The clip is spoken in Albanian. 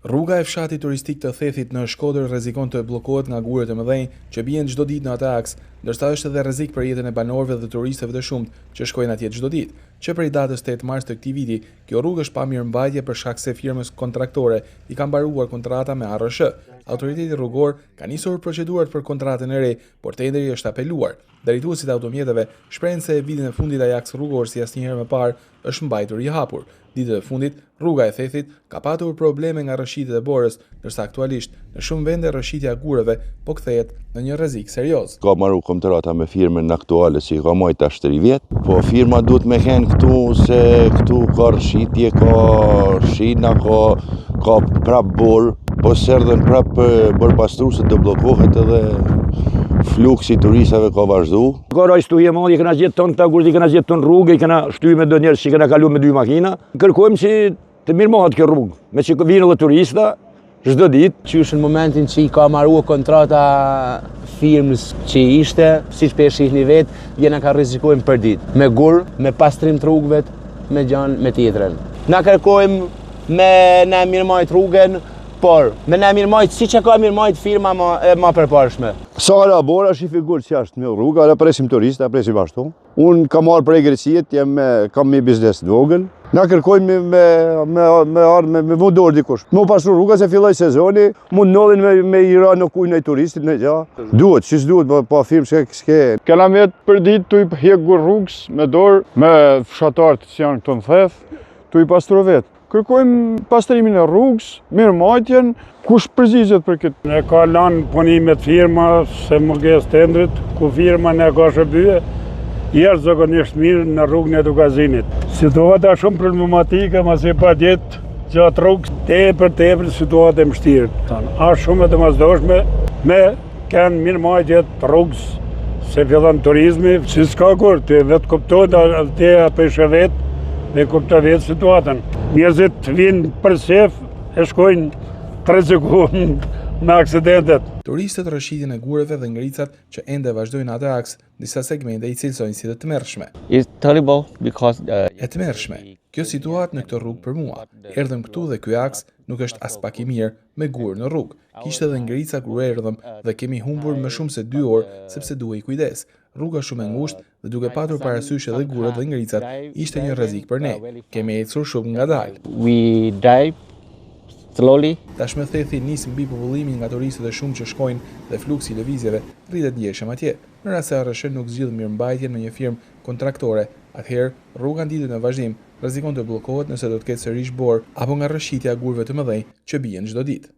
Rruga e fshatit turistik të Thethit në Shkodër rrezikon të bllokohet nga guret e mëdhenj që bien çdo ditë në atë aks, ndërsa është edhe rrezik për jetën e banorëve dhe turistëve të shumtë që shkojnë atje çdo ditë. Që prej datës 8 mars të këtij viti, kjo rrugë është pa mirëmbajtje për shkak se firmës kontraktore i ka mbaruar kontrata me ARSH. Autoriteti rrugor ka nisur procedurat për kontratën e re, por tenderi është apeluar. Drejtuesit e automjeteve shprehen se vitin e fundit ai aks rrugor si asnjëherë më parë është mbajtur i hapur. Ditët e fundit, rruga e Thethit ka patur probleme nga rrëshitjet e borës, ndërsa aktualisht në shumë vende rrëshitja e gureve po kthehet në një rrezik serioz. Ka marrë kontrata me firmën aktuale si ka marrë tash 3 vjet, po firma duhet me hen këtu se këtu ka rrëshitje, ka shina, ka prap borë, po serdhen prap borpastruese do bllokohet edhe fluksi turistave ka vazhdu. Ka stuje madhe, i kena gjetë tonë këta gurët, i kena gjetë tonë rrugë, i kena shty me do njerës që i kena kalu me 2 makina. Kërkojmë që të mirëmohet kjo rrugë, me që vinë dhe turista, çdo ditë. Qysh në momentin që i ka marrua kontrata firmës që ishte, si shpesh ihni vetë, jena ka rrezikojmë për ditë. Me gurë, me pastrim të rrugëve, me gjanë, me tjetrën. Na kërkojmë me na mirëmojt rrugën, por me na mirëmojt si që ka mirëmojt firma ma përparshme. Sa elabora është i figurë që është me rruga, ale presim turista, presim ashtu. Unë kam marrë për e Greciet, kam me biznes të vogël. Na kërkojmë me vëndor dikush. Më pasur rruga se filloj sezoni, mund nëllin me i ra në kujnë e turistit në gja. Duhet, qësë duhet, pa firmë s'ke. Kena vetë për ditë të i hjek rrugës me dorë, me fshatartë që janë këto në Theth, të i pastru vetë. Kërkojmë pastrimin e rrugës, mirëmajtjen, kush përzigjet për këtë. Ne ka lanë punimet firma se munges tendrit, ku firma ne ka shërbye, jeshtë zakonisht mirë në rrugën e Dukazinit. Situata shumë problematike, masi pa djetë gjatë rrugës, tepër situata e mështirë. A shumë e të mazdoshme me kënë mirëmajtjet rrugës, se fillan turizmi, si s'ka kur, të vetë kuptojnë, të apeshe vetë, me kupta vetë situatën. Njerëzit vinë për sef e shkojnë të rrezikojnë me aksidentet. Turistët rrëshitjen e gureve dhe ngricat që ende vazhdojnë atë aks, disa segmente i cilësojnë si të tmerrshme. E tmerrshme. Kjo situatë në këtë rrugë për mua. Erdhëm këtu dhe ky aks nuk është as pak i mirë me gurë në rrugë. Kishte edhe ngrica kur erdhëm dhe kemi humbur më shumë se 2 orë sepse duhej kujdes. Rruga shumë e ngushtë dhe duke patur parasysh edhe gurët dhe ngricat, ishte një rrezik për ne. Kemi ecur shumë ngadalë. Tashmë Thethi nis mbi popullimin nga turistët e shumë që shkojnë dhe fluksi i lëvizjeve rritet ndjeshëm atje. Në rast se ARSH nuk zgjidh mirëmbajtjen me një firmë kontraktore, atëherë rruga ndihet në vazhdim, rrezikon të bllokohet nëse do të ketë sërish borë apo nga rrëshitja e gurëve të mëdhenj që bien çdo ditë.